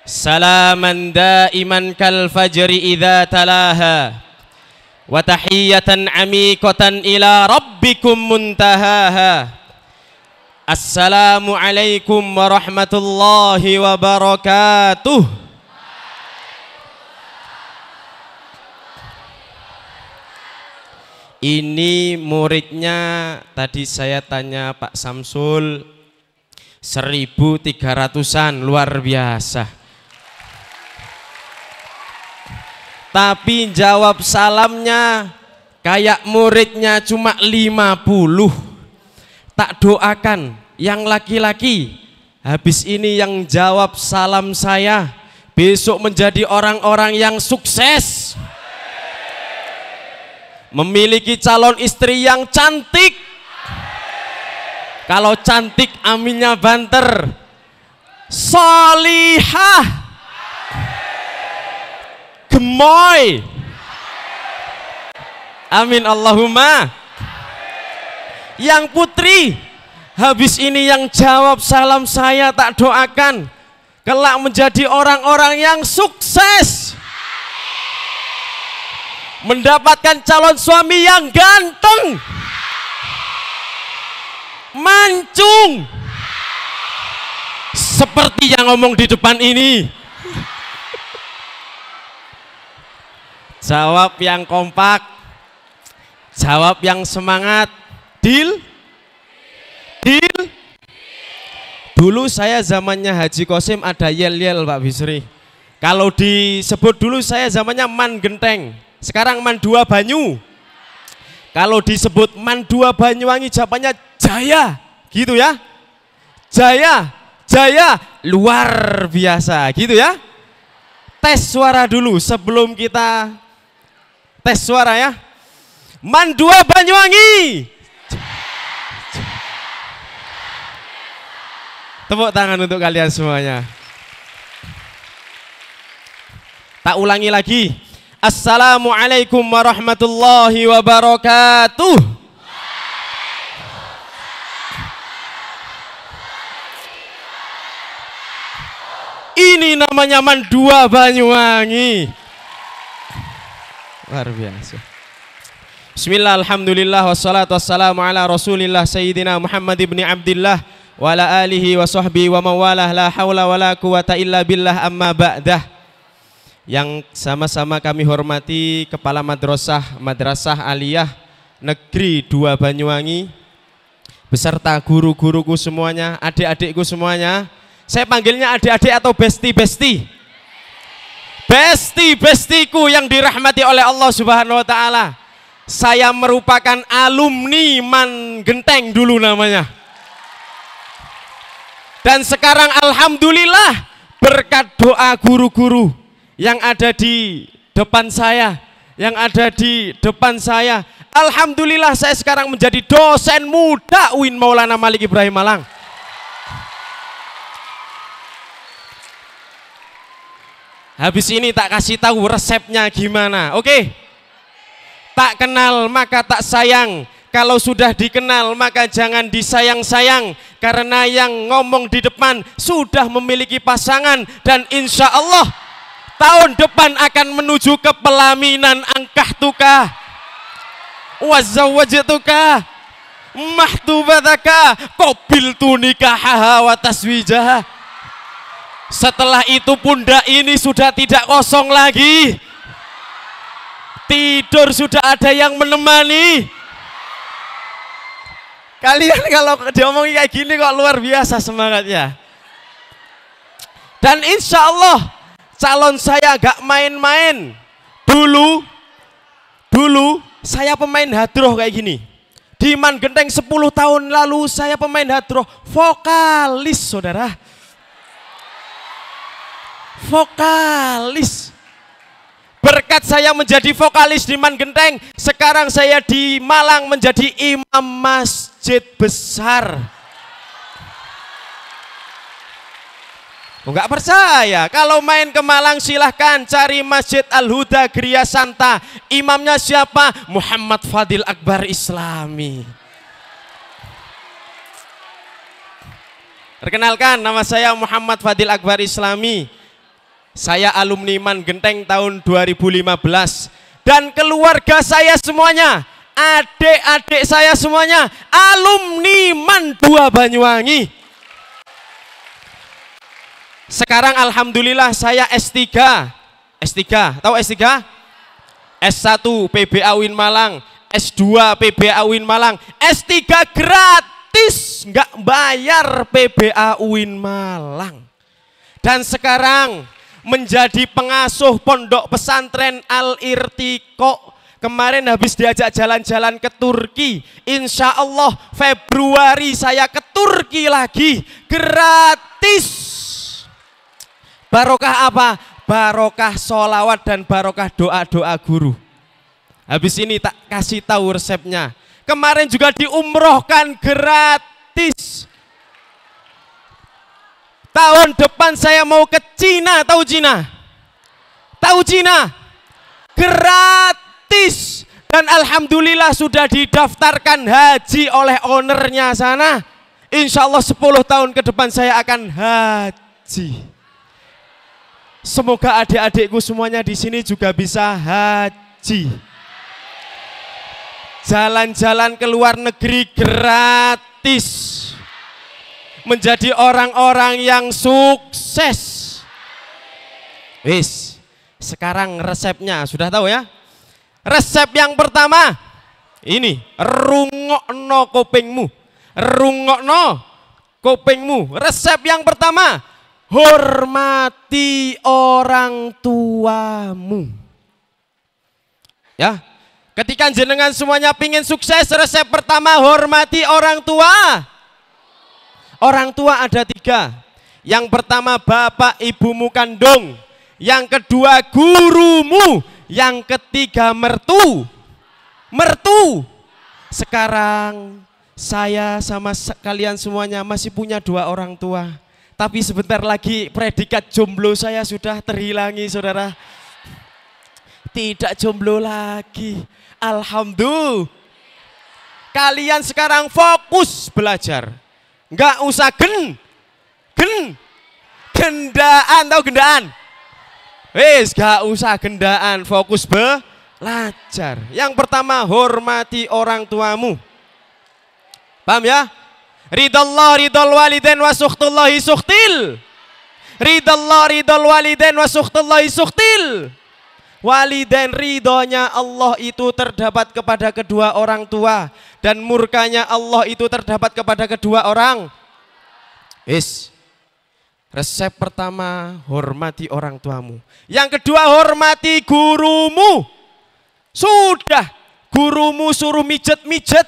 salaman daiman kal fajri idza talaha wa tahiyatan amikatan ila rabbikum muntahaha. Assalamu alaikum warahmatullahi wabarakatuh. Ini muridnya tadi saya tanya Pak Samsul 1.300-an, luar biasa. Tapi jawab salamnya kayak muridnya cuma 50. Tak doakan yang laki-laki habis ini yang jawab salam saya besok menjadi orang-orang yang sukses, memiliki calon istri yang cantik. Kalau cantik aminnya banter, solihah, gemoy, amin Allahumma. Yang putri habis ini yang jawab salam saya tak doakan kelak menjadi orang-orang yang sukses, mendapatkan calon suami yang ganteng, mancung, seperti yang ngomong di depan ini. Jawab yang kompak, jawab yang semangat. Deal? Deal? Dulu saya zamannya Haji Kosim ada yel-yel Pak Bisri. Kalau disebut dulu saya zamannya Man Genteng. Sekarang Man 2 Banyu. Kalau disebut Man 2 Banyuwangi jawabannya Jaya, gitu ya. Jaya, Jaya, luar biasa, gitu ya. Tes suara dulu sebelum kita tes suara ya. Man 2 Banyuwangi. Tepuk tangan untuk kalian semuanya. Tak ulangi lagi. Assalamualaikum warahmatullahi wabarakatuh. Ini namanya Man 2 Banyuwangi. Luar biasa. Bismillah, alhamdulillah, wassalatu wassalamu ala rasulillah sayyidina Muhammad ibn Abdillah wa ala alihi wa sahbihi wa mawalah, la hawla wa la quwata illa billah, amma ba'dah. Yang sama-sama kami hormati Kepala Madrasah Aliyah Negeri 2 Banyuwangi, beserta guru-guruku semuanya, adik-adikku semuanya. Saya panggilnya adik-adik atau besti-besti? Besti-bestiku yang dirahmati oleh Allah Subhanahu wa Ta'ala. Saya merupakan alumni Man Genteng dulu namanya. Dan sekarang alhamdulillah berkat doa guru-guru yang ada di depan saya, alhamdulillah saya sekarang menjadi dosen muda UIN Maulana Malik Ibrahim Malang. Habis ini tak kasih tahu resepnya gimana, oke? Tak kenal maka tak sayang. Kalau sudah dikenal maka jangan disayang-sayang, karena yang ngomong di depan sudah memiliki pasangan dan insya Allah tahun depan akan menuju ke pelaminan. Angkahtuka wazawwajtuka mahtubataka qabiltu nikahaha wa taswijaha. Setelah itu pundak ini sudah tidak kosong lagi, tidur sudah ada yang menemani. Kalian kalau diomongin kayak gini kok luar biasa semangatnya. Dan insya Allah calon saya gak main-main. Dulu saya pemain hadroh kayak gini. Di Man Genteng 10 tahun lalu saya pemain hadroh, vokalis saudara. Vokalis. Berkat saya menjadi vokalis di Man Genteng, sekarang saya di Malang menjadi imam masjid besar. Enggak percaya? Kalau main ke Malang silahkan cari Masjid Al-Huda Gria Santa. Imamnya siapa? Muhammad Fadil Akbar Islami. Perkenalkan, nama saya Muhammad Fadil Akbar Islami. Saya alumni Man Genteng tahun 2015 dan keluarga saya semuanya, adik-adik saya semuanya alumni Man 2 Banyuwangi. Sekarang alhamdulillah saya S3. S3, tahu S3? S1 PBA UIN Malang, S2 PBA UIN Malang, S3 gratis, nggak bayar PBA UIN Malang. Dan sekarang menjadi pengasuh pondok pesantren Al-Irtiqo. Kemarin habis diajak jalan-jalan ke Turki. Insya Allah Februari saya ke Turki lagi, gratis. Barokah apa? Barokah sholawat dan barokah doa-doa guru. Habis ini tak kasih tahu resepnya. Kemarin juga diumrohkan gratis. Tahun depan saya mau ke Cina, tahu Cina? Tahu Cina? Gratis. Dan alhamdulillah sudah didaftarkan haji oleh ownernya sana. Insya Allah 10 tahun ke depan saya akan haji. Semoga adik-adikku semuanya di sini juga bisa haji. Jalan-jalan ke luar negeri gratis. Menjadi orang-orang yang sukses. Wis, sekarang resepnya sudah tahu ya? Resep yang pertama, ini rungokno kupingmu. Rungokno kupingmu. Resep yang pertama, hormati orang tuamu. Ya, ketika jenengan semuanya pingin sukses, resep pertama hormati orang tua. Orang tua ada 3. Yang pertama bapak ibumu kandung, yang kedua gurumu, yang ketiga mertu. Sekarang saya sama kalian semuanya masih punya 2 orang tua. Tapi sebentar lagi predikat jomblo saya sudah terhilangi, saudara. Tidak jomblo lagi. Alhamdulillah. Kalian sekarang fokus belajar. Enggak usah gendaan, tahu gendaan? Wis, enggak usah gendaan, fokus belajar. Yang pertama, hormati orang tuamu. Paham ya? Ridallah ridal walidain wa sukhtullahi sukhtil. Ridallah ridal walidain wa sukhtullahi sukhtil. Walidain, ridhonya Allah itu terdapat kepada kedua orang tua, dan murkanya Allah itu terdapat kepada kedua orang. Resep pertama, hormati orang tuamu. Yang kedua, hormati gurumu. Sudah, gurumu suruh mijet-mijet.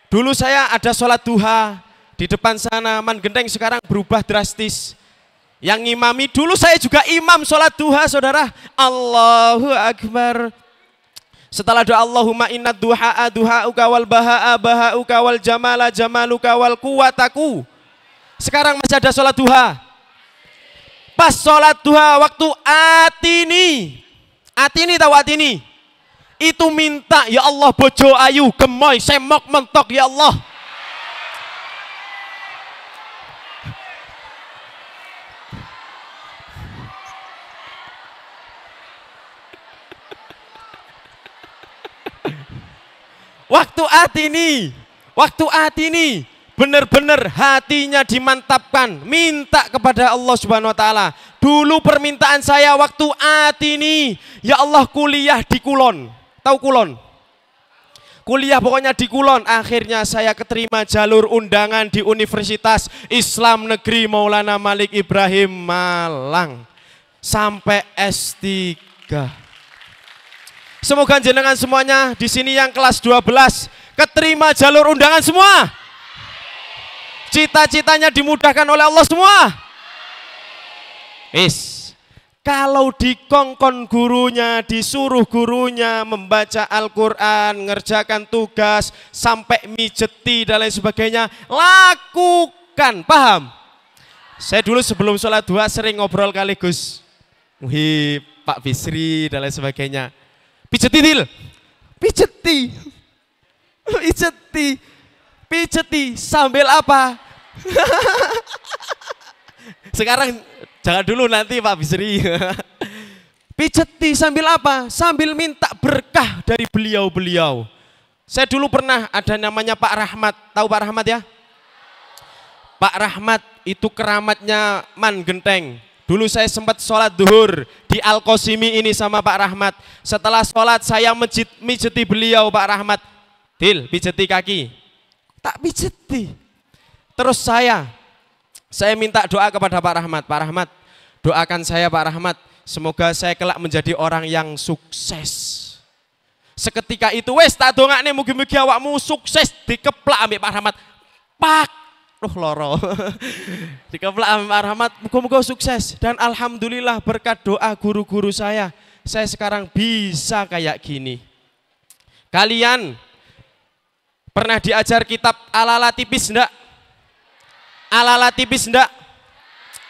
Dulu saya ada sholat duha di depan sana, Man Genteng sekarang berubah drastis. Yang ngimami, dulu saya juga imam sholat duha, saudara. Allahu Akbar. Setelah doa Allahumma inna duha'a duha'uka wal baha'a baha'uka wal jamala jamaluka wal kuwataku. Sekarang masih ada sholat duha. Pas sholat duha waktu Atini tahu Atini? Itu minta, ya Allah bojo ayu, gemoy, semok, mentok, ya Allah. Waktu Atini, benar-benar hatinya dimantapkan, minta kepada Allah Subhanahu wa taala. Dulu permintaan saya waktu Atini, ya Allah kuliah di Kulon. Tahu Kulon? Kuliah pokoknya di Kulon. Akhirnya saya keterima jalur undangan di Universitas Islam Negeri Maulana Malik Ibrahim Malang. Sampai S3. Semoga jenengan semuanya di sini yang kelas 12 keterima jalur undangan semua. Cita-citanya dimudahkan oleh Allah semua. Kalau dikongkon gurunya, disuruh gurunya membaca Al-Quran, ngerjakan tugas, sampai mijeti dan lain sebagainya, lakukan. Paham? Saya dulu sebelum sholat duha sering ngobrol kali Gus Muhib, Pak Bisri dan lain sebagainya. Pijeti Dil, pijeti sambil apa? Sekarang Jangan dulu nanti Pak Bisri. Pijeti sambil apa? Sambil minta berkah dari beliau-beliau. Saya dulu pernah ada namanya Pak Rahmat. Tahu Pak Rahmat ya? Pak Rahmat itu keramatnya Man Genteng. Dulu saya sempat sholat duhur di Al-Qasimi ini sama Pak Rahmat. Setelah sholat saya mijeti beliau Pak Rahmat. Dil, pijeti kaki. Tak pijeti. Terus saya minta doa kepada Pak Rahmat. Pak Rahmat, doakan saya Pak Rahmat. Semoga saya kelak menjadi orang yang sukses. Seketika itu wes tak dongakne mugi-mugi awakmu sukses, dikeplak ambek Pak Rahmat. Pak, loro. Dikeplak ambek Pak Rahmat, muga-muga sukses. Dan alhamdulillah berkat doa guru-guru saya sekarang bisa kayak gini. Kalian pernah diajar kitab Al-Ala tipis enggak? Al-Ala tipis enggak?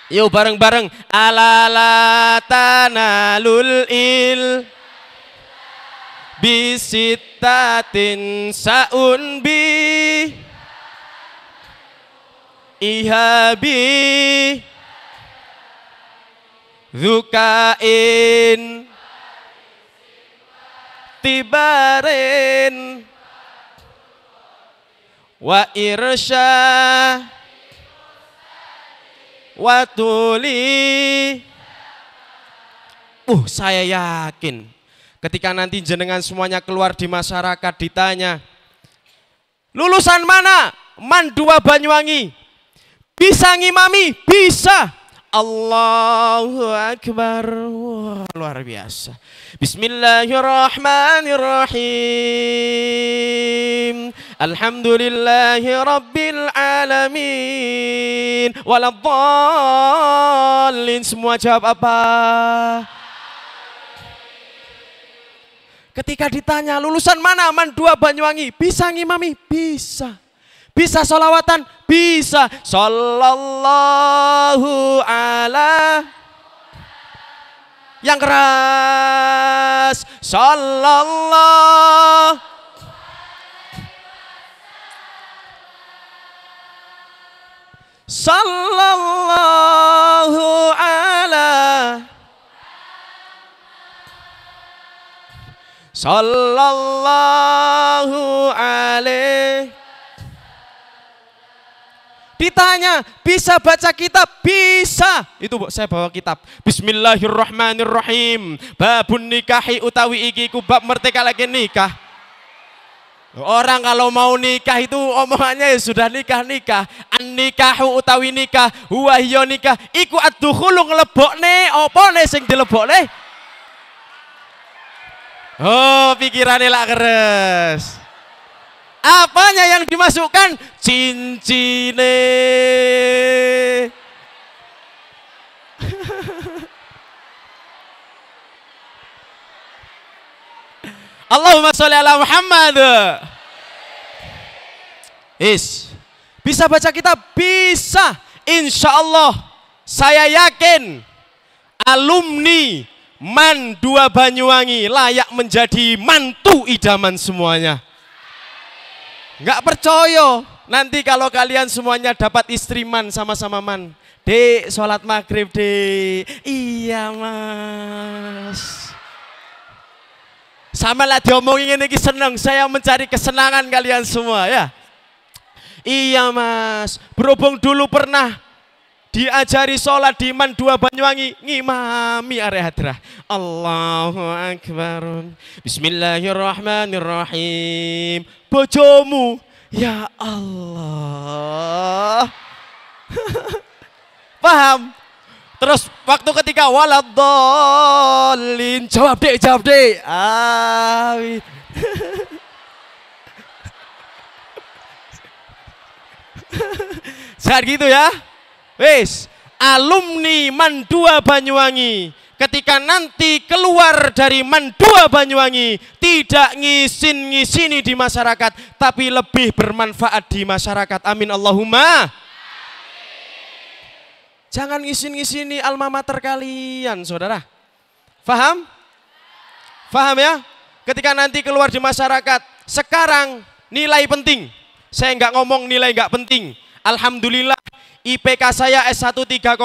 Yuk bareng-bareng. Alala tanalul il bisitatin saun bi ihabi zukain tibarin wa irsya watuli. Saya yakin ketika nanti jenengan semuanya keluar di masyarakat ditanya, lulusan mana? Man 2 Banyuwangi. Bisa ngimami? Bisa. Allahu Akbar. Wah, luar biasa. Bismillahirrahmanirrahim. Alhamdulillahi rabbil alamin. Waladhdallin. Semua jawab apa? Ketika ditanya lulusan mana? Man 2 Banyuwangi. Bisa ngimami? Bisa. Bisa sholawatan? Bisa. Sallallahu ala. Yang keras. Sallallahu. Sallallahu ala. Sallallahu alaihi. Ditanya, bisa baca kitab? Bisa. Itu saya bawa kitab. Bismillahirrahmanirrahim. Babun nikahi utawi iki ku bab merdeka lagi nikah. Orang kalau mau nikah itu omongannya ya sudah nikah. An-nikahu utawi nikah, huwa hiya nikah. Iku ad-dukhulu nglebokne apa ne sing dilebokne? Oh, pikirannya lah keres. Apanya yang dimasukkan? Cincine. Allahumma sholli ala Muhammad. Bisa baca kitab? Bisa. Insya Allah saya yakin alumni Man 2 Banyuwangi layak menjadi mantu idaman semuanya. Nggak percaya nanti kalau kalian semuanya dapat istri man sama-sama man. Dek, sholat maghrib dek. Iya mas. Sama lah diomongin ini seneng. Saya mencari kesenangan kalian semua ya. Iya mas. Berhubung dulu pernah diajari sholat di Man 2 Banyuwangi, ngimami area hadrah. Allahu Akbar. Bismillahirrahmanirrahim. Bojomu, ya Allah. Paham? Terus waktu ketika waladhdallin, jawab dek. Amin. Saat gitu ya. Wes, alumni Man 2 Banyuwangi ketika nanti keluar dari Man 2 Banyuwangi tidak ngisini di masyarakat tapi lebih bermanfaat di masyarakat. Amin Allahumma. Jangan ngisin-ngisini alma mater kalian, saudara. Faham? Faham ya? Ketika nanti keluar di masyarakat, sekarang nilai penting. Saya nggak ngomong nilai nggak penting. Alhamdulillah IPK saya S1 3,90.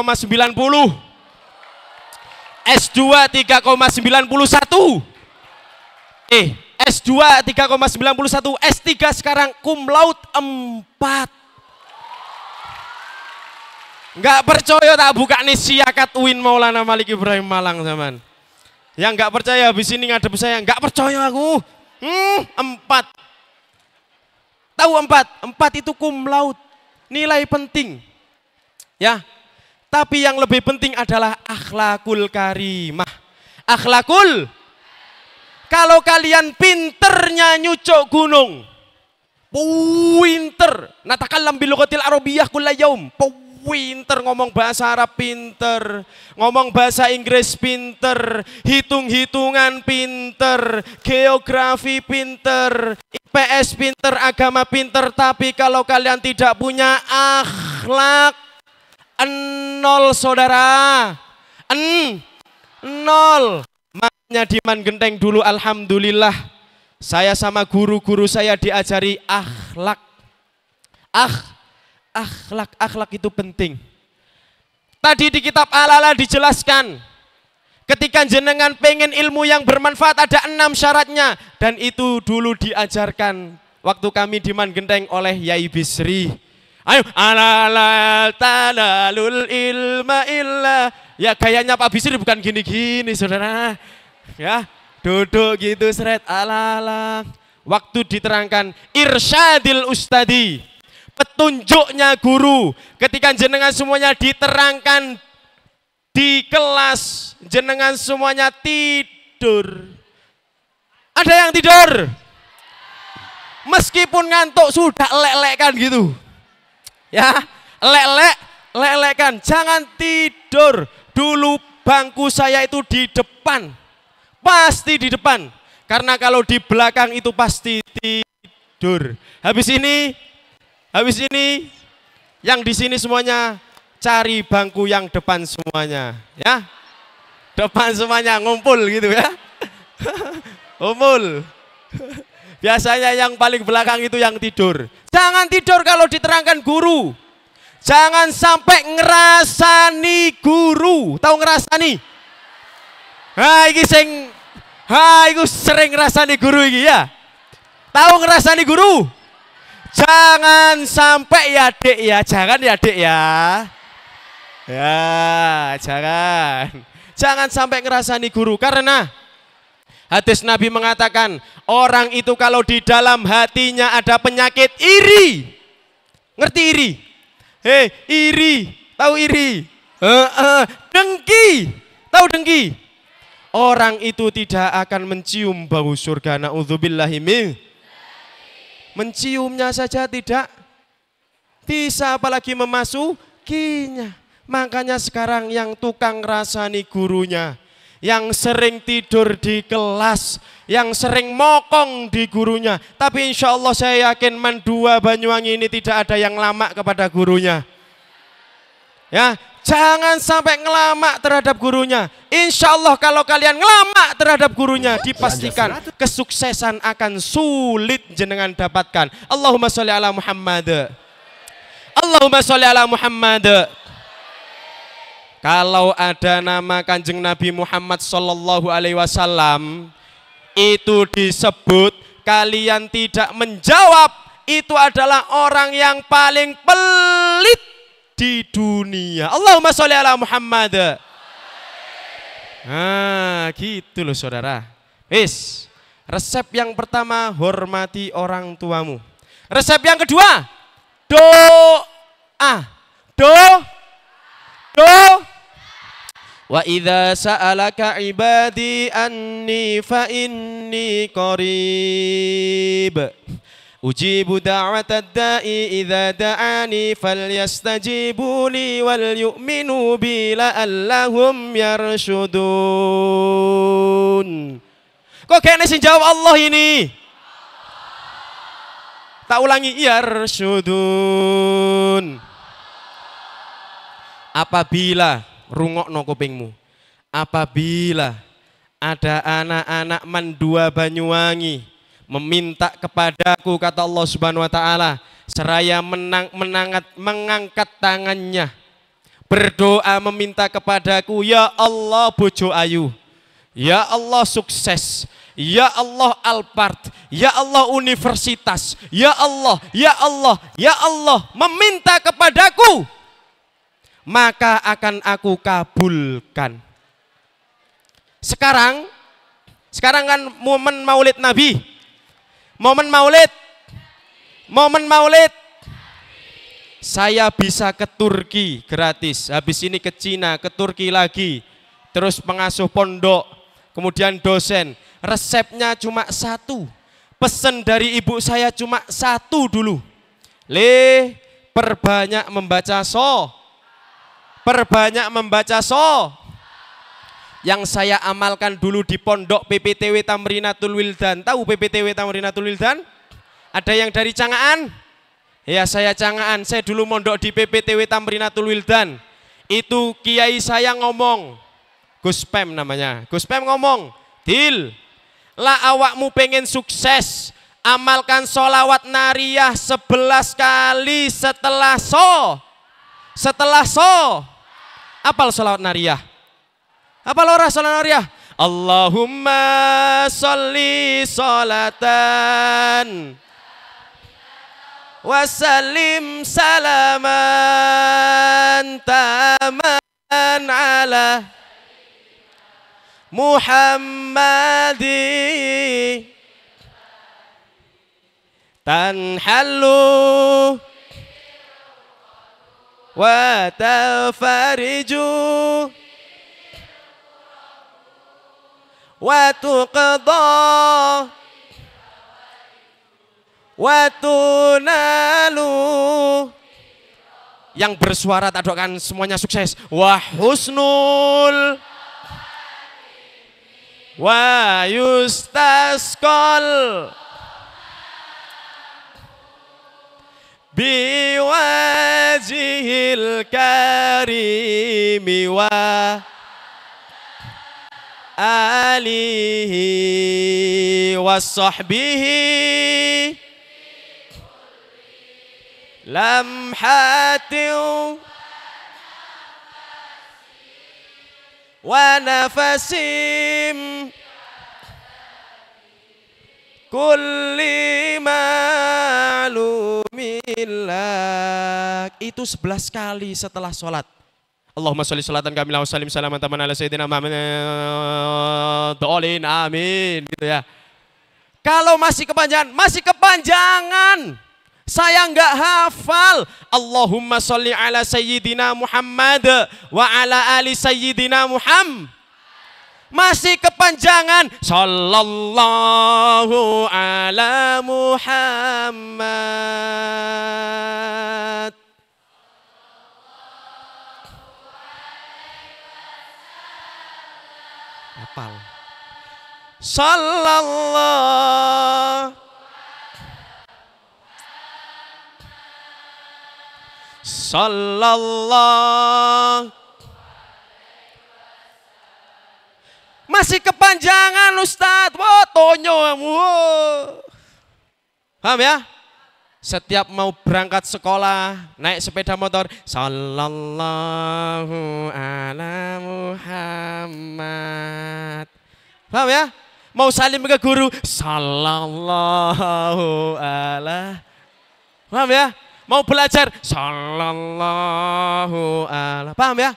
S2 3,91. S2 3,91, S3 sekarang cum laude 4. Nggak percaya tak buka nih siakat UIN Maulana Malik Ibrahim Malang zaman. Yang nggak percaya habis ini ngadep saya, nggak percaya aku. 4. Tahu 4? 4 itu cum laude. Nilai penting. Ya. Tapi yang lebih penting adalah akhlakul karimah. Akhlakul. Kalau kalian pinternya nyucuk gunung. Pinter. Natakallam bil lughatil arabiyyah kulla yaum. Pinter ngomong bahasa Arab pinter, ngomong bahasa Inggris pinter, hitung-hitungan pinter, geografi pinter, IPS pinter, agama pinter, tapi kalau kalian tidak punya akhlak, 0 saudara, 0. Makanya di Man Genteng dulu alhamdulillah saya sama guru-guru saya diajari akhlak. Akhlak itu penting. Tadi di kitab Al-Ala dijelaskan, ketika jenengan pengen ilmu yang bermanfaat ada 6 syaratnya, dan itu dulu diajarkan waktu kami di Man Genteng oleh Yai Bisri. Ayo, ala tanalul ilma illa. Ya gayanya Pak Bisri bukan gini-gini saudara. Ya, duduk gitu seret ala. Waktu diterangkan irsyadil ustadi, petunjuknya guru, ketika jenengan semuanya diterangkan di kelas, jenengan semuanya tidur. Ada yang tidur? Meskipun ngantuk sudah lelek kan gitu. Ya, lelek kan. Jangan tidur. Dulu bangku saya itu di depan. Pasti di depan. Karena kalau di belakang itu pasti tidur. Habis ini yang di sini semuanya cari bangku yang depan semuanya, ya. Depan semuanya ngumpul gitu ya. Ngumpul. Biasanya yang paling belakang itu yang tidur. Jangan tidur kalau diterangkan guru. Jangan sampai ngerasani guru. Tahu ngerasani? Iku sering ngerasani guru iki ya. Tahu ngerasani guru? Jangan sampai ya dek ya, jangan ya dek ya. Ya, jangan. Jangan sampai ngerasani guru, karena hadis Nabi mengatakan orang itu kalau di dalam hatinya ada penyakit iri. Ngerti iri? Iri. Tahu iri? Dengki. Tahu dengki? Orang itu tidak akan mencium bau surga. Na'udzubillahi min. Menciumnya saja tidak bisa, apalagi memasukinya. Makanya sekarang yang tukang rasani gurunya, yang sering tidur di kelas, yang sering mokong di gurunya. Tapi insya Allah saya yakin Man 2 Banyuwangi ini tidak ada yang lama kepada gurunya. Ya, jangan sampai ngelamak terhadap gurunya. Insya Allah kalau kalian ngelamak terhadap gurunya, dipastikan kesuksesan akan sulit jenengan dapatkan. Allahumma sholli ala Muhammad. Allahumma sholli ala Muhammad. Kalau ada nama Kanjeng Nabi Muhammad sallallahu alaihi wasallam itu disebut, kalian tidak menjawab, itu adalah orang yang paling pelit di dunia. Allahumma sholli ala Muhammad. Nah, gitu loh saudara. Resep yang pertama, hormati orang tuamu. Resep yang kedua, doa. Wa idza sa'alaka ibadi anni fa inni qarib. Ujibu da'watad da'i idza da'ani falyastajibu li wal yu'minu bi la'allahum yarshudun. Kok kayaknya sing jawab Allah ini? Tak ulangi, yarshudun. Apabila rungokno kupingmu, apabila ada anak-anak Man 2 Banyuwangi meminta kepadaku, kata Allah Subhanahu wa taala, seraya mengangkat tangannya, Berdoa meminta kepadaku, ya Allah bojo ayu, ya Allah sukses, ya Allah Alphard, ya Allah universitas, ya Allah, ya Allah, ya Allah, meminta kepadaku, maka akan aku kabulkan. Sekarang kan momen Maulid Nabi, momen Maulid, saya bisa ke Turki gratis, habis ini ke Cina, ke Turki lagi, terus pengasuh pondok, kemudian dosen. Resepnya cuma satu, pesen dari ibu saya cuma satu dulu. Perbanyak membaca perbanyak membaca Yang saya amalkan dulu di pondok PPTW Tamrinatul Wildan. Tahu PPTW Tamrinatul Wildan? Ada yang dari Cangaan? Ya, saya Cangaan. Saya dulu mondok di PPTW Tamrinatul Wildan. Itu kiai saya ngomong, Gus Pem namanya. Gus Pem ngomong, Dil, lah awakmu pengen sukses, amalkan sholawat nariyah 11 kali setelah apal sholawat nariyah. Apal ora sholawat nariyah? Allahumma sholli sholatan wasallim salaman taman ala Muhammadi tanhallu wa tafariju wa tuqadha wa tunalu. Yang bersuara tak doakan semuanya sukses. Wa husnul wa yustasqal biwajhil karimi wa alihi wa sahbihi lamhatin wa nafasim kulli ma'lumillah. Itu 11 kali setelah sholat. Allahumma sholli sholatan kamilah wa sallim salaman taman ala sayyidina Muhammad dolin amin gitu ya. Kalau masih kepanjangan, saya nggak hafal. Allahumma sholli ala sayyidina Muhammad wa ala ali sayyidina Muhammad. Masih kepanjangan. Sallallahu ala Muhammad. Hafal. Sallallahu masih kepanjangan Ustadz. Wah, tonyo. Paham ya? Setiap mau berangkat sekolah, naik sepeda motor, sallallahu ala Muhammad. Paham ya? Mau salim ke guru, sallallahu ala. Paham ya? Mau belajar, sallallahu ala. Paham ya?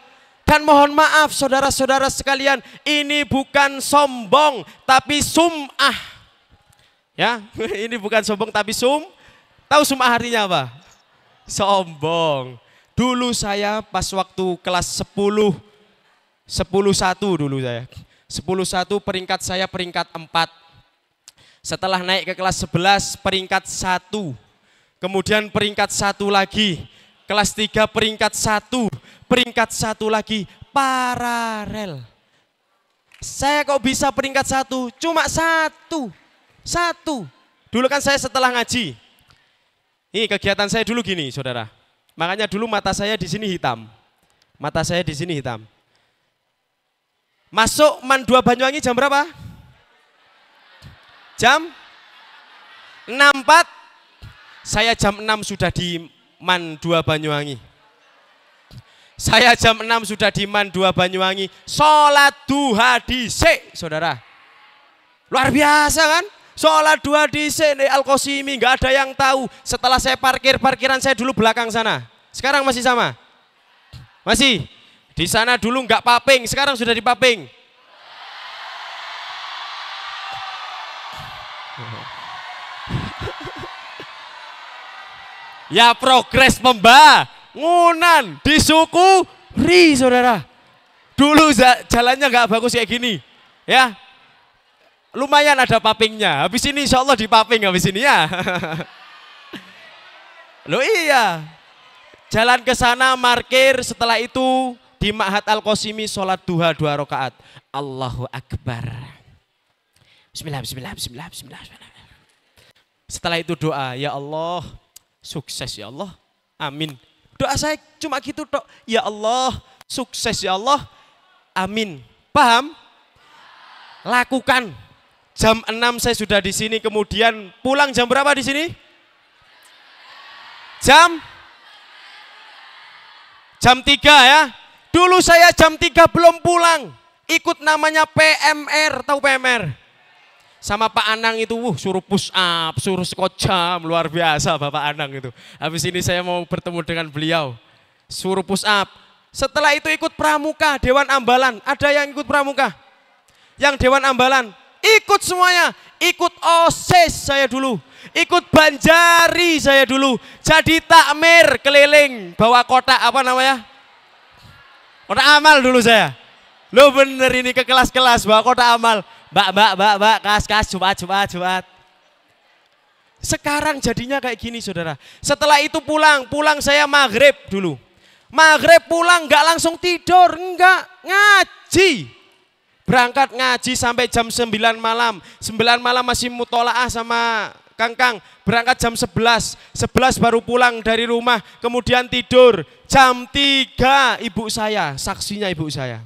Dan mohon maaf saudara-saudara sekalian, ini bukan sombong tapi sum'ah. Ya, ini bukan sombong tapi tahu sum'ah artinya apa? Sombong. Dulu saya pas waktu kelas 10 1 dulu saya. 10-1 peringkat saya peringkat 4. Setelah naik ke kelas 11 peringkat 1. Kemudian peringkat 1 lagi. Kelas 3 peringkat 1. Peringkat 1 lagi paralel. Saya kok bisa peringkat 1? Cuma 1. Dulu kan saya setelah ngaji. Ini kegiatan saya dulu gini, saudara. Makanya dulu mata saya di sini hitam. Mata saya di sini hitam. Masuk Man 2 Banyuwangi jam berapa? Jam 6.4. Saya jam 6 sudah di Man 2 Banyuwangi. Saya jam 6 sudah di Man 2 Banyuwangi, sholat duha dhisik, saudara. Luar biasa kan? Sholat duha dhisik di Al-Qasimi, nggak ada yang tahu. Setelah saya parkiran saya dulu belakang sana. Sekarang masih sama? Masih? Di sana dulu nggak paping, sekarang sudah dipaping. Ya progres pembangunan disyukuri, saudara. Dulu jalannya nggak bagus kayak gini, ya. Lumayan ada papingnya. Habis ini insya Allah dipaping habis ini ya. Loh iya. Jalan ke sana markir, setelah itu di Ma'had Al-Qasimi sholat duha 2 rakaat. Allahu Akbar. Bismillah, bismillah, bismillah, bismillah, bismillah. Setelah itu doa, ya Allah, sukses ya Allah, amin. Doa saya cuma gitu tok, ya Allah, sukses ya Allah, amin. Paham? Lakukan. Jam 6 saya sudah di sini, kemudian pulang jam berapa di sini? Jam 3 ya. Dulu saya jam 3 belum pulang, ikut namanya PMR, tahu PMR? Sama Pak Anang itu, suruh push up, suruh squat jam, luar biasa Bapak Anang itu. Habis ini saya mau bertemu dengan beliau, suruh push up. Setelah itu ikut pramuka, Dewan Ambalan. Ada yang ikut pramuka? Yang Dewan Ambalan, ikut semuanya. Ikut OSIS saya dulu, ikut Banjari saya dulu. Jadi takmir keliling, bawa kotak apa namanya? Kotak amal dulu saya. Lo bener ini ke kelas-kelas, bawa kotak amal. Mbak, kas, Jumat. Sekarang jadinya kayak gini, saudara. Setelah itu pulang saya maghrib dulu. Maghrib pulang nggak langsung tidur, enggak, ngaji. Berangkat ngaji sampai jam 9 malam. 9 malam masih mutolaah sama Kang. Berangkat jam 11 baru pulang dari rumah, kemudian tidur. Jam 3 ibu saya, saksinya ibu saya.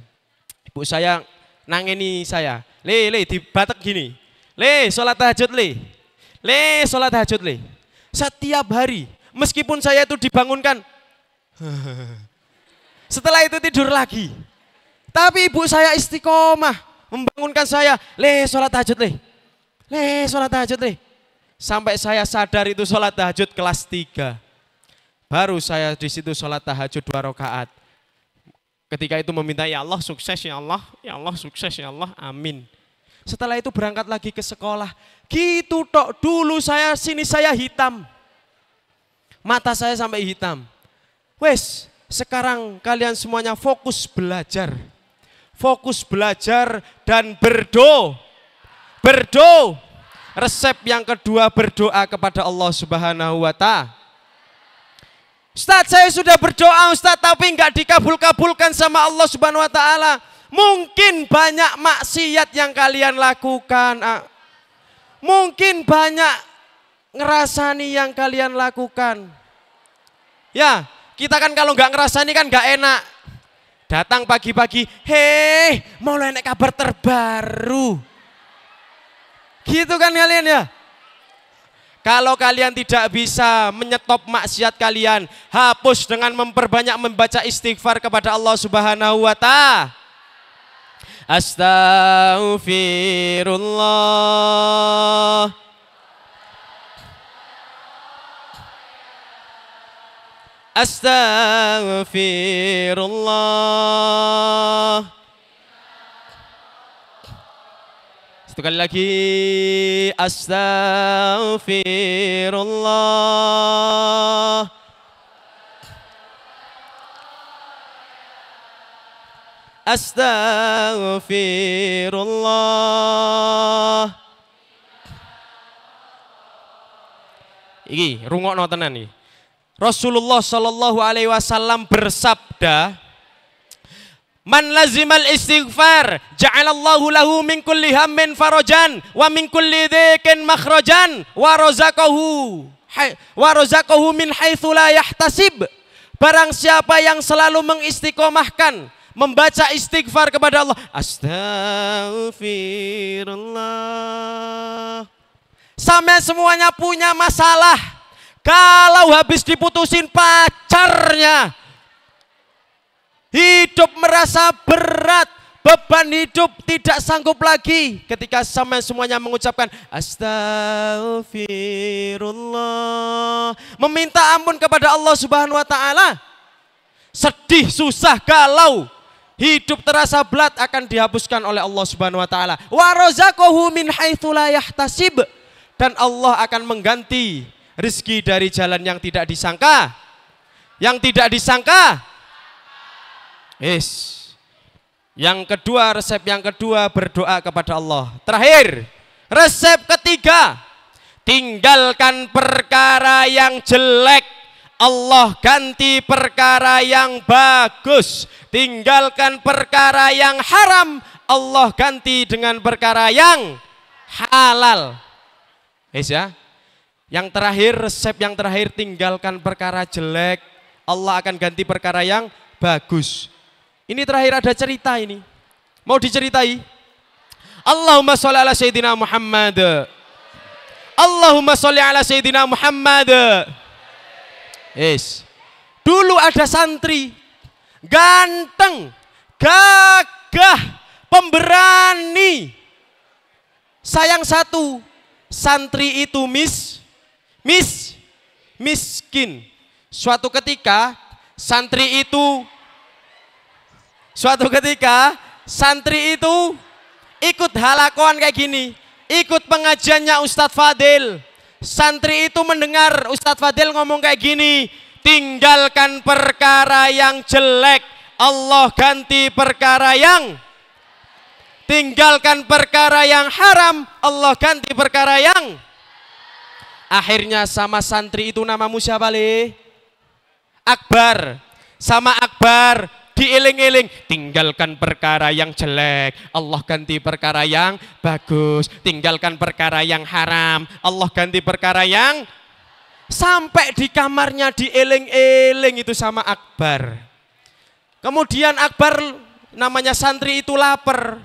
Ibu saya nangeni saya. Le, di batek gini. Le, sholat tahajud le. Le, sholat tahajud le. Setiap hari, meskipun saya itu dibangunkan. Setelah itu tidur lagi. Tapi ibu saya istiqomah membangunkan saya. Le, sholat tahajud le. Le, sholat tahajud le. Sampai saya sadar itu sholat tahajud kelas 3. Baru saya di situ sholat tahajud 2 rakaat. Ketika itu meminta, ya Allah sukses ya Allah sukses ya Allah, amin. Setelah itu berangkat lagi ke sekolah. Gitu tok, dulu saya hitam. Mata saya sampai hitam. Wes, sekarang kalian semuanya fokus belajar. Fokus belajar dan berdoa. Resep yang kedua, berdoa kepada Allah Subhanahu wa Ta'ala. Ustadz, saya sudah berdoa Ustadz, tapi enggak dikabul-kabulkan sama Allah Subhanahu wa Ta'ala. Mungkin banyak maksiat yang kalian lakukan. Mungkin banyak ngerasani yang kalian lakukan. Ya, kita kan kalau enggak ngerasani kan enggak enak. Datang pagi-pagi, hei, mau naik kabar terbaru. Gitu kan kalian ya? Kalau kalian tidak bisa menyetop maksiat kalian, hapus dengan memperbanyak membaca istighfar kepada Allah Subhanahu wa Ta'ala. Astaghfirullah. Astaghfirullah. Sekali lagi, astaghfirullah. Astaghfirullah. Iki rungokno tenan iki. Rasulullah sallallahu alaihi wasallam bersabda, man lazimal istighfar ja'alallahu lahu min kulli hammin farajan wa min kulli dhiqin makhrajan wa razaqahu min haitsu la yahtasib. Barang siapa yang selalu mengistiqomahkan membaca istighfar kepada Allah, astaghfirullah, sampai semuanya punya masalah. Kalau habis diputusin pacarnya, hidup merasa berat, beban hidup tidak sanggup lagi ketika sama semuanya mengucapkan astagfirullah, meminta ampun kepada Allah Subhanahu wa taala. Sedih, susah, galau, hidup terasa berat akan dihapuskan oleh Allah Subhanahu wa taala. Wa razaqahu min haitsu la yahtasib, dan Allah akan mengganti rezeki dari jalan yang tidak disangka. Yang tidak disangka. Yang kedua, resep yang kedua, berdoa kepada Allah. Terakhir, resep ketiga, tinggalkan perkara yang jelek, Allah ganti perkara yang bagus. Tinggalkan perkara yang haram, Allah ganti dengan perkara yang halal. Ya. Yang terakhir, resep yang terakhir, tinggalkan perkara jelek, Allah akan ganti perkara yang bagus. Ini terakhir ada cerita ini. Mau diceritai? Allahumma sholli ala Sayyidina Muhammad. Allahumma sholli ala Sayyidina Muhammad. Dulu ada santri ganteng, gagah, pemberani. Sayang satu, santri itu miskin. Suatu ketika santri itu ikut halakoan kayak gini, ikut pengajiannya Ustadz Fadil. Santri itu mendengar Ustadz Fadil ngomong kayak gini, tinggalkan perkara yang jelek, Allah ganti perkara yang, tinggalkan perkara yang haram, Allah ganti perkara yang. Akhirnya sama santri itu, namamu siapa Le? Akbar. Sama Akbar dieling-eling, tinggalkan perkara yang jelek, Allah ganti perkara yang bagus. Tinggalkan perkara yang haram, Allah ganti perkara yang. Sampai di kamarnya dieling-eling itu sama Akbar. Kemudian Akbar, namanya santri itu lapar.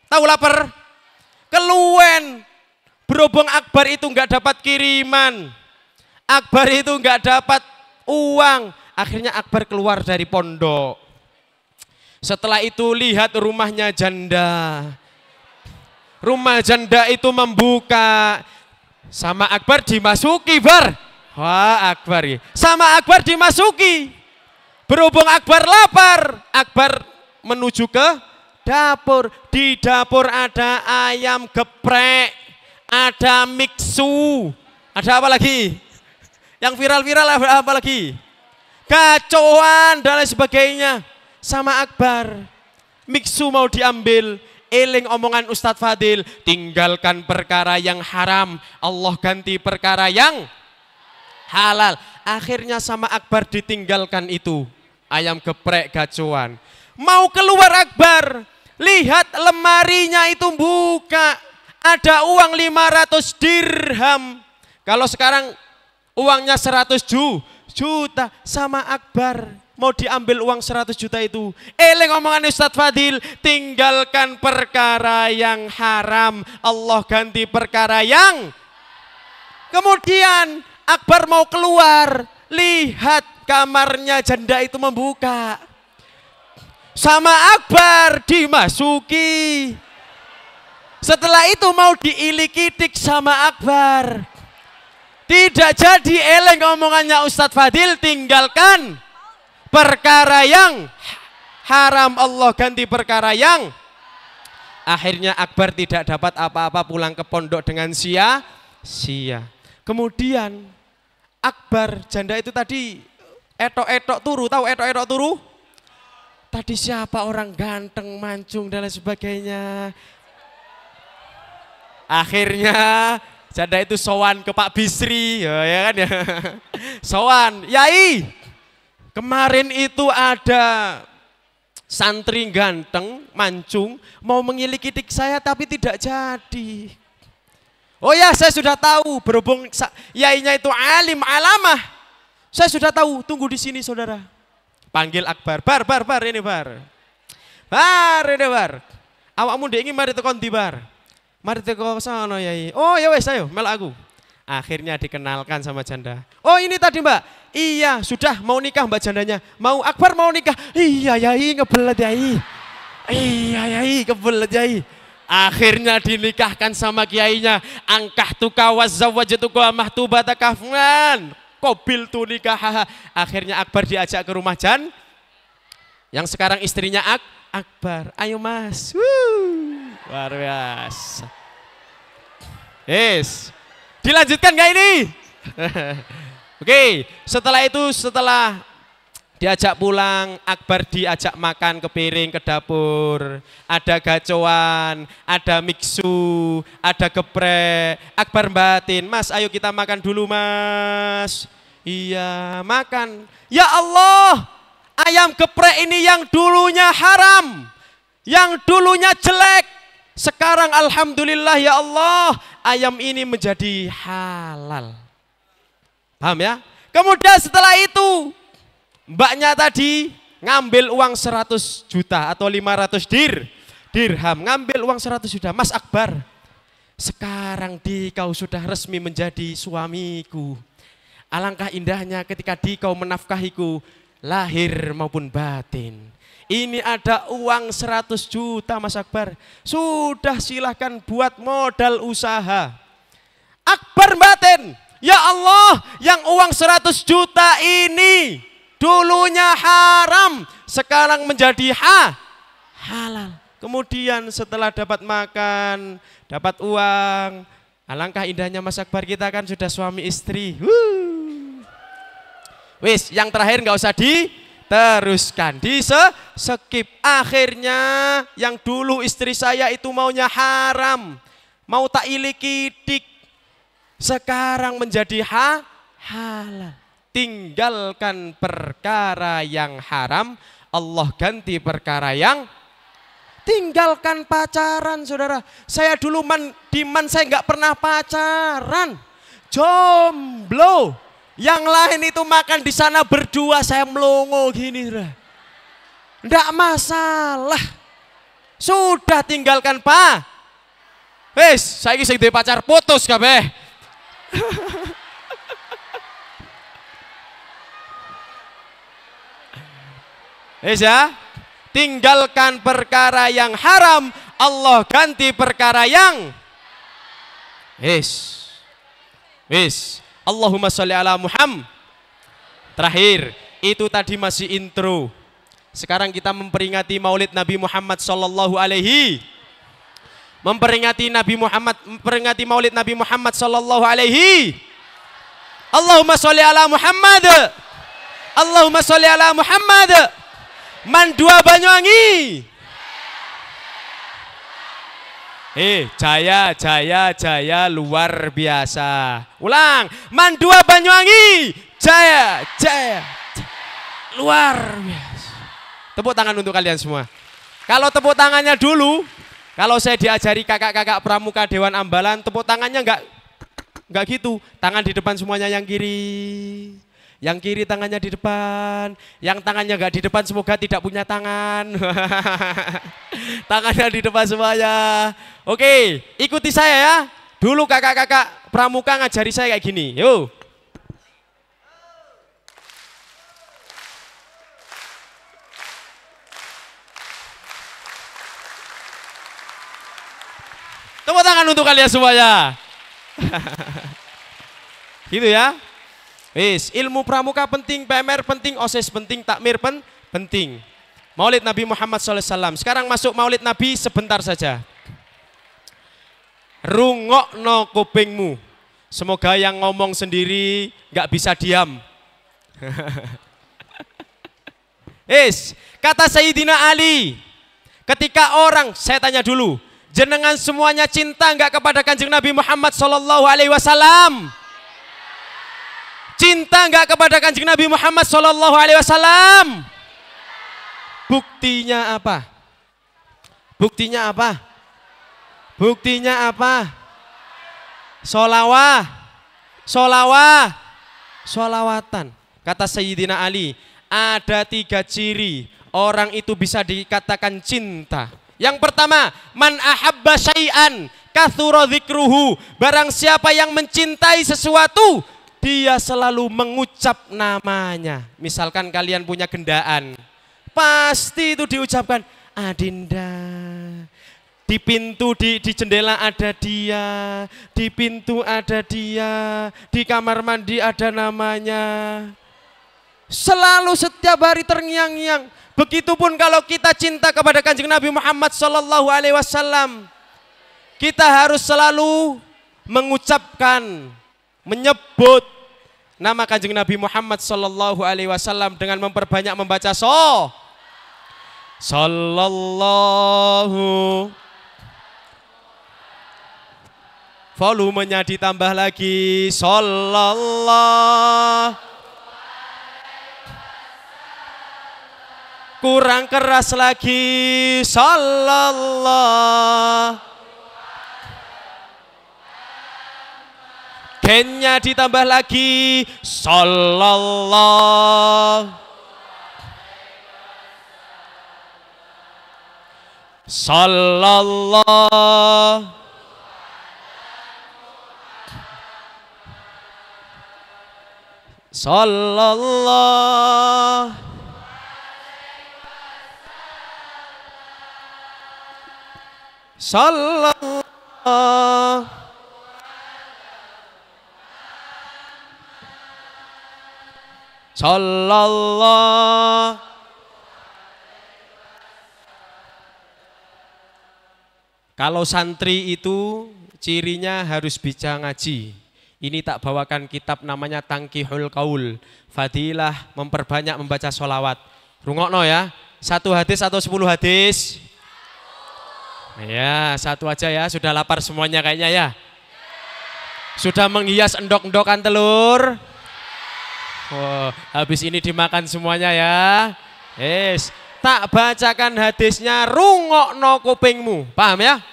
Tahu lapar? Keluwen. Berhubung Akbar itu nggak dapat kiriman, Akbar itu nggak dapat uang, akhirnya Akbar keluar dari pondok. Setelah itu lihat rumahnya janda. Rumah janda itu membuka. Sama Akbar dimasuki, Bar. Wah, Akbar ya. Sama Akbar dimasuki. Berhubung Akbar lapar, Akbar menuju ke dapur. Di dapur ada ayam geprek, ada miksu, ada apa lagi? Yang viral-viral apa lagi? Kacauan dan lain sebagainya. Sama Akbar, miksu mau diambil, eling omongan Ustadz Fadil, tinggalkan perkara yang haram, Allah ganti perkara yang halal. Akhirnya sama Akbar ditinggalkan itu ayam geprek gacuan. Mau keluar Akbar, lihat lemarinya itu buka, ada uang 500 dirham. Kalau sekarang uangnya 100 juta. Sama Akbar mau diambil uang 100 juta itu, eling omongan Ustadz Fadil, tinggalkan perkara yang haram, Allah ganti perkara yang. Kemudian Akbar mau keluar, lihat kamarnya janda itu membuka. Sama Akbar dimasuki. Setelah itu mau diilikidik sama Akbar. Tidak jadi, eleng omongannya Ustadz Fadil, tinggalkan perkara yang haram, Allah ganti perkara yang. Akhirnya Akbar tidak dapat apa-apa, pulang ke pondok dengan sia-sia. Kemudian Akbar, janda itu tadi etok-etok turu, tahu etok-etok turu? Tadi siapa orang ganteng, mancung dan lain sebagainya. Akhirnya janda itu sowan ke Pak Bisri, ya kan ya. Sowan, Yai, kemarin itu ada santri ganteng, mancung, mau mengilikidik saya tapi tidak jadi. Oh ya, saya sudah tahu, berhubung yainya itu alim, alamah. Saya sudah tahu, tunggu di sini saudara. Panggil Akbar, bar, ini bar. Bar, ini bar. Awakmu ndek iki mari tekan ndi bar? Mari teko sono Yai. Oh ya wes ayo, melok aku. Akhirnya dikenalkan sama janda. Oh ini tadi mbak, iya sudah mau nikah mbak jandanya. Mau Akbar mau nikah, iya yai ngebelet yai. Iya yai kebelet yai. Akhirnya dinikahkan sama kiainya. Angkah tuka wazawajatuka mahtubata kafman. Kobil tu nikah. Akhirnya Akbar diajak ke rumah yang sekarang istrinya Akbar. Ayo mas. Luar biasa. Yes. Dilanjutkan gak ini? Oke, setelah itu setelah diajak pulang, Akbar diajak makan ke piring, ke dapur. Ada gacoan, ada miksu, ada geprek. Akbar batin, mas ayo kita makan dulu mas. Iya, makan. Ya Allah, ayam geprek ini yang dulunya haram, yang dulunya jelek. Sekarang alhamdulillah ya Allah, ayam ini menjadi halal. Paham ya? Kemudian setelah itu, mbaknya tadi ngambil uang 100 juta atau 500 dirham. Ngambil uang 100 juta. Mas Akbar, sekarang kau sudah resmi menjadi suamiku. Alangkah indahnya ketika kau menafkahiku, lahir maupun batin. Ini ada uang 100 juta Mas Akbar. Sudah silahkan buat modal usaha. Akbar batin, ya Allah, yang uang 100 juta ini dulunya haram, sekarang menjadi halal. Kemudian setelah dapat makan, dapat uang, alangkah indahnya Mas Akbar, kita kan sudah suami istri. Wis, yang terakhir nggak usah diteruskan, skip. Akhirnya yang dulu istri saya itu maunya haram, mau tak ilikidik, sekarang menjadi halal. Tinggalkan perkara yang haram, Allah ganti perkara yang. Tinggalkan pacaran saudara. Saya dulu saya nggak pernah pacaran, jomblo. Yang lain itu makan di sana berdua, saya melongo gini, enggak masalah. Sudah tinggalkan wes, saiki sing duwe pacar putus kabeh. Wes ya, tinggalkan perkara yang haram, Allah ganti perkara yang wes. Allahumma sholli ala Muhammad. Terakhir, itu tadi masih intro. Sekarang kita memperingati Maulid Nabi Muhammad sallallahu alaihi. Memperingati Maulid Nabi Muhammad sallallahu alaihi. Allahumma sholli ala Muhammad. Allahumma sholli ala Muhammad. Mandua Banyuwangi. Jaya luar biasa. Ulang, Mandua Banyuwangi. Jaya luar biasa. Tepuk tangan untuk kalian semua. Kalau tepuk tangannya dulu, kalau saya diajari kakak-kakak pramuka Dewan Ambalan, tepuk tangannya enggak gitu. Tangan di depan semuanya, yang kiri. Yang kiri tangannya di depan, yang tangannya enggak di depan semoga tidak punya tangan. Tangannya di depan semuanya. Oke, ikuti saya ya. Dulu kakak-kakak pramuka ngajari saya kayak gini. Yuk. Tepuk tangan untuk kalian semuanya. Gitu ya. Wis, ilmu pramuka penting, PMR penting, OSIS penting, takmir penting. Maulid Nabi Muhammad SAW. Sekarang masuk Maulid Nabi sebentar saja. Rungokno kupingmu. Semoga yang ngomong sendiri nggak bisa diam. Kata Sayyidina Ali, ketika orang, saya tanya dulu, jenengan semuanya cinta nggak kepada Kanjeng Nabi Muhammad SAW? Cinta nggak kepada Kanjeng Nabi Muhammad SAW? Buktinya apa? Buktinya apa? Buktinya apa? Solawatan. Kata Sayyidina Ali, ada 3 ciri orang itu bisa dikatakan cinta. Yang pertama, man ahabba syai'an kathura dzikruhu. Barang siapa yang mencintai sesuatu, dia selalu mengucap namanya. Misalkan kalian punya gendaan, pasti itu diucapkan Adinda. Di pintu, di jendela ada dia, di pintu ada dia, di kamar mandi ada namanya. Selalu setiap hari terngiang-ngiang. Begitupun kalau kita cinta kepada Kanjeng Nabi Muhammad sallallahu alaihi wasallam, kita harus selalu mengucapkan, menyebut nama Kanjeng Nabi Muhammad sallallahu alaihi wasallam dengan memperbanyak membaca sallallahu. Volumenya ditambah lagi, sallallahu. Kurang keras lagi, sallallahu. Gennya ditambah lagi, sallallahu. Sallallahu. Sallallahu. Sallallahu. Sallallahu. Kalau santri itu cirinya harus bisa ngaji. Ini tak bawakan kitab namanya Tangkihul Qaul. Fadilah memperbanyak membaca sholawat. Rungokno ya. 1 hadis atau 10 hadis? Ya, 1 aja ya, sudah lapar semuanya kayaknya ya. Sudah menghias endok-endokan telur. Oh, habis ini dimakan semuanya ya. Yes, tak bacakan hadisnya, rungokno kupingmu. Paham ya?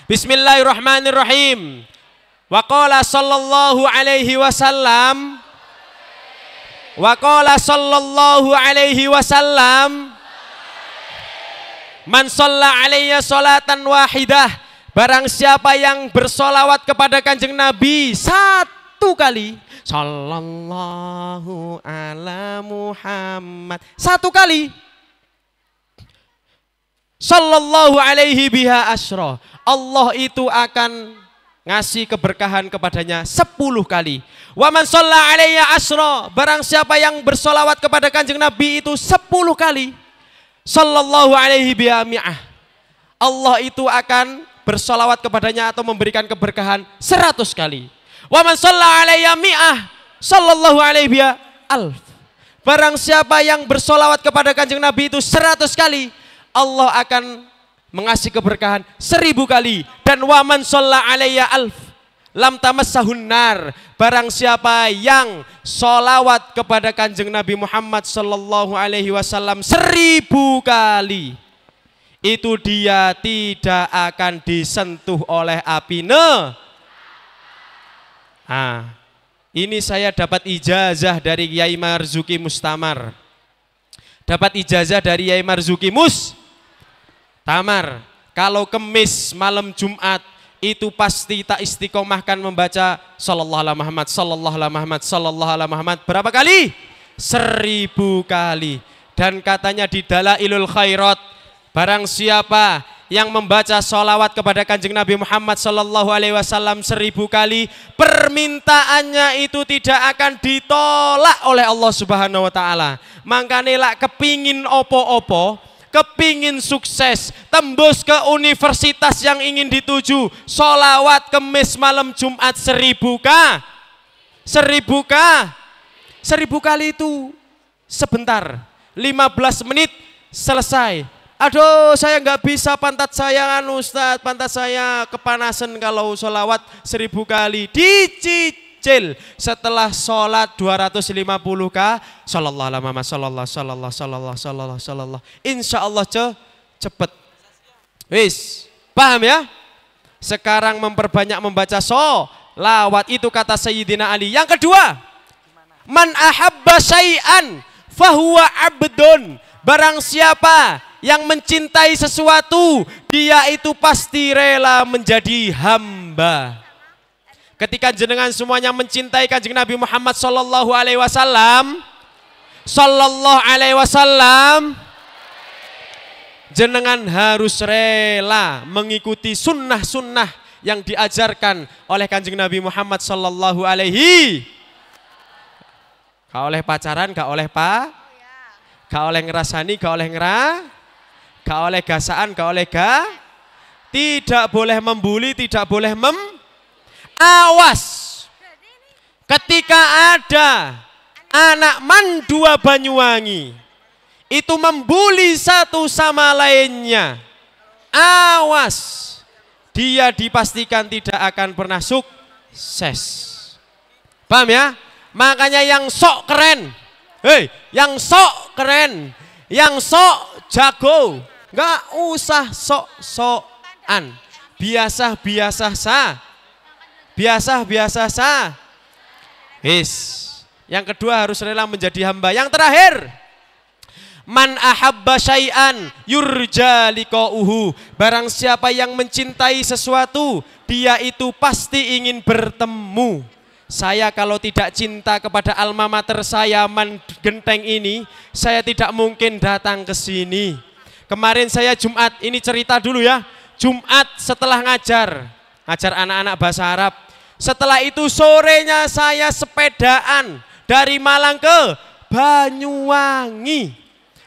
Bismillahirrahmanirrahim. Wa qala sallallahu alaihi wasallam. Wa qala sallallahu alaihi wasallam. Man shalla alayya sholatan wahidah, barang siapa yang bersolawat kepada Kanjeng Nabi 1 kali, sallallahu ala Muhammad, 1 kali, sallallahu alaihi biha asyra, Allah itu akan ngasih keberkahan kepadanya 10 kali. Wa man shalla alayya asyra, barang siapa yang bersolawat kepada Kanjeng Nabi itu 10 kali, sallallahu alaihi bi'ami'ah, Allah itu akan bersolawat kepadanya atau memberikan keberkahan 100 kali. Wa man shalla alayya mi'ah, sallallahu alaihi bi'alf, barang siapa yang bersolawat kepada Kanjeng Nabi itu 100 kali, Allah akan mengasih keberkahan 1000 kali. Dan wa man shalla alayya alf lam tamassahun nar, barang siapa yang sholawat kepada Kanjeng Nabi Muhammad sallallahu alaihi wasallam 1000 kali, itu dia tidak akan disentuh oleh api ini saya dapat ijazah dari Yai Marzuki Mustamar. Dapat ijazah dari Yai Marzuki Mustamar. Kalau Kemis malam Jumat itu pasti tak istiqomahkan membaca sallallahu alaihi Muhammad, sallallahu alaihi Muhammad, sallallahu alaihi Muhammad. Berapa kali? 1000 kali. Dan katanya di Dalailul Khairat, barang siapa yang membaca sholawat kepada Kanjeng Nabi Muhammad sallallahu alaihi wasallam 1000 kali, permintaannya itu tidak akan ditolak oleh Allah Subhanahu wa taala. Makanya lak kepingin opo-opo, kepingin sukses, tembus ke universitas yang ingin dituju, sholawat Kemis malam Jumat 1000 kali itu sebentar, 15 menit selesai. Aduh, saya nggak bisa, pantat saya kan Ustadz, pantat saya kepanasan kalau sholawat 1000 kali. Dicicil setelah sholat 250 sallallahu alaihi Muhammad, sallallahu. Insya Allah cepet. Wis, paham ya? Sekarang memperbanyak membaca sholawat, itu kata Sayyidina Ali. Yang kedua, man ahabba syai'an fahuwa abdun, barang siapa yang mencintai sesuatu, dia itu pasti rela menjadi hamba. Ketika jenengan semuanya mencintai Kanjeng Nabi Muhammad sallallahu alaihi wasallam, jenengan harus rela mengikuti sunnah-sunnah yang diajarkan oleh Kanjeng Nabi Muhammad sallallahu alaihi. Gak oleh pacaran, gak oleh gak oleh ngerasani, gak oleh gak oleh gasaan, gak oleh tidak boleh membuli, tidak boleh awas. Ketika ada anak mandua Banyuwangi itu membuli satu sama lainnya, awas, dia dipastikan tidak akan pernah sukses. Paham ya? Makanya yang sok keren, yang sok keren, yang sok jago, nggak usah sok-sokan, biasa-biasa sah. Yang kedua harus rela menjadi hamba. Yang terakhir, man ahabba syai'an yurja liqa'uhu. Barang siapa yang mencintai sesuatu, dia itu pasti ingin bertemu. Saya kalau tidak cinta kepada alma mater saya Man Genteng ini, saya tidak mungkin datang ke sini. Kemarin saya Jumat, ini cerita dulu ya. Jumat setelah ngajar anak-anak bahasa Arab. Setelah itu sorenya saya sepedaan dari Malang ke Banyuwangi.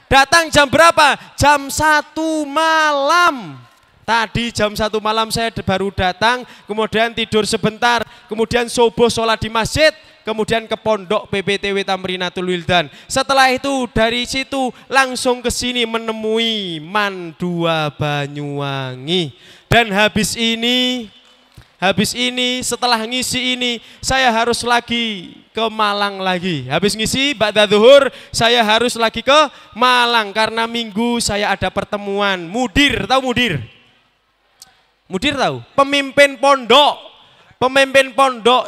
Datang jam berapa? Jam 1 malam. Tadi jam 1 malam saya baru datang, kemudian tidur sebentar, kemudian subuh sholat di masjid, kemudian ke pondok PPTW Tamrinatul Wildan. Setelah itu dari situ langsung ke sini menemui Mandua Banyuwangi. Dan habis ini setelah ngisi ini saya harus lagi ke Malang lagi. Habis ngisi ba'da zuhur saya harus lagi ke Malang karena minggu saya ada pertemuan mudir, tahu mudir? Mudir tahu? Pemimpin pondok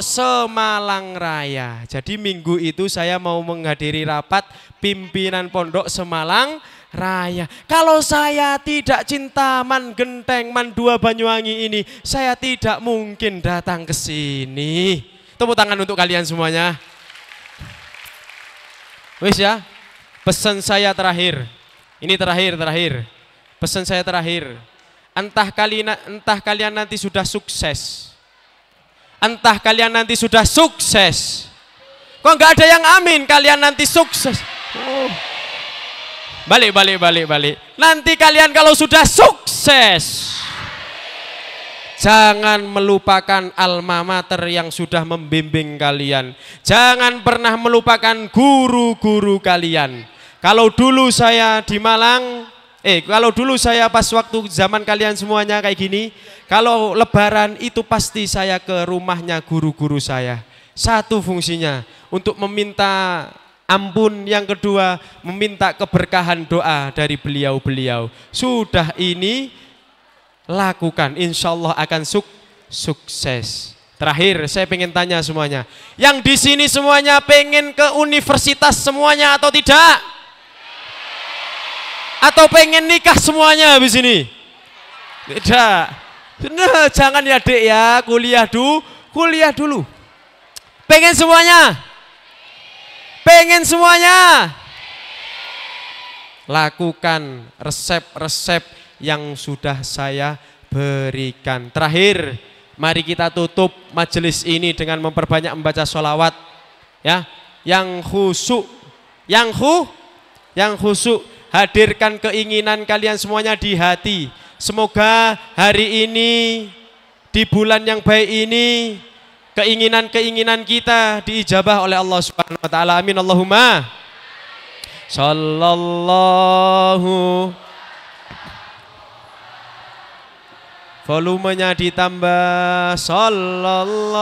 Semalang Raya. Jadi minggu itu saya mau menghadiri rapat pimpinan pondok Semalang Raya. Kalau saya tidak cinta Man Genteng, Mandua Banyuwangi ini, saya tidak mungkin datang ke sini. Tepuk tangan untuk kalian semuanya. Wis ya, pesan saya terakhir. Ini terakhir. Pesan saya terakhir. Entah kalian nanti sudah sukses. Kok nggak ada yang amin kalian nanti sukses? Oh. Balik. Nanti kalian kalau sudah sukses, jangan melupakan alma mater yang sudah membimbing kalian. Jangan pernah melupakan guru-guru kalian. Kalau dulu saya di Malang, kalau dulu saya pas waktu zaman kalian semuanya kayak gini, kalau lebaran itu pasti saya ke rumahnya guru-guru saya. Satu fungsinya, untuk meminta ampun, yang kedua meminta keberkahan doa dari beliau-beliau. Sudah ini lakukan, insya Allah akan sukses. Terakhir saya pengen tanya semuanya, yang di sini semuanya pengen ke universitas semuanya atau tidak? Atau pengen nikah semuanya habis ini? Tidak. Nah, jangan ya dek ya, kuliah dulu. Pengen semuanya? Lakukan resep-resep yang sudah saya berikan. Terakhir, mari kita tutup majelis ini dengan memperbanyak membaca sholawat, ya. Yang khusyuk, hadirkan keinginan kalian semuanya di hati. Semoga hari ini, di bulan yang baik ini, keinginan-keinginan kita diijabah oleh Allah Subhanahu wa taala. Amin Allahumma. Sallallahu. Volumenya ditambah. Sallallahu.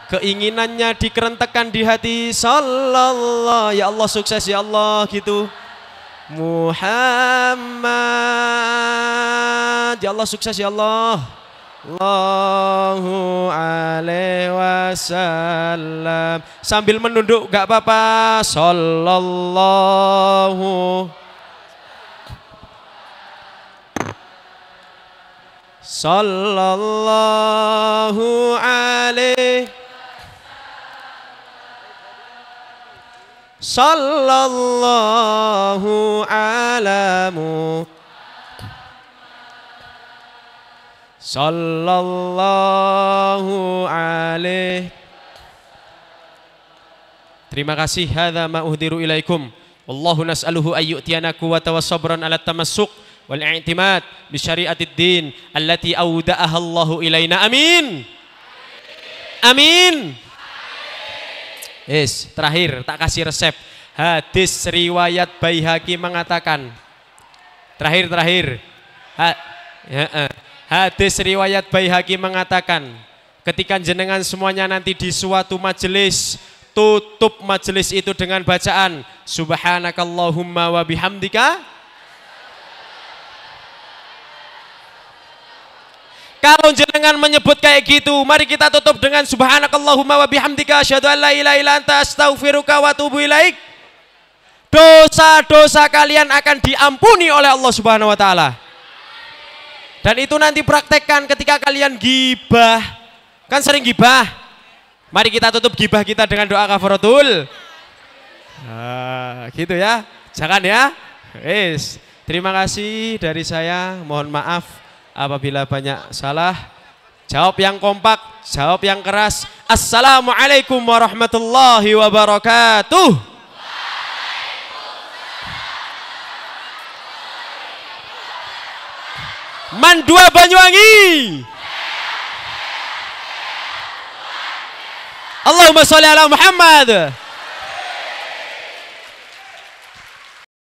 Keinginannya dikerentekan di hati. Sallallahu. Ya Allah sukses ya Allah gitu. Muhammad, ya Allah sukses ya Allah. Sallallahu alaihi wasallam. Sambil menunduk gak apa-apa. Sallallahu alaihi sallallahu alamu sallallahu alaihi. Terima kasih. Hadza ma uhdiru ilaikum. Wallahu nas'aluhu ayyutiyana quwwata wa sabran ala tamassuk wal i'timad bi syariatid din allati awda'aha Allahu ilaina. Amin. Amin. Yes, terakhir tak kasih resep. Hadis riwayat Baihaqi mengatakan. Terakhir. Hadis riwayat Baihaqi mengatakan, ketika jenengan semuanya nanti di suatu majelis, tutup majelis itu dengan bacaan Subhanakallahumma wa bihamdika. Kalau jenengan menyebut kayak gitu, mari kita tutup dengan Subhanakallahumma wa bihamdika asyhadu an la ilaha illa anta astaghfiruka wa atubu ilaik. Dosa-dosa kalian akan diampuni oleh Allah Subhanahu wa taala. Dan itu nanti praktekkan ketika kalian gibah. Kan sering gibah. Mari kita tutup gibah kita dengan doa kafaratul. Gitu ya. Jangan ya. Terima kasih dari saya. Mohon maaf apabila banyak salah. Jawab yang kompak, jawab yang keras. Assalamualaikum warahmatullahi wabarakatuh. Mandua Banyuwangi. Allahumma sholli ala Muhammad.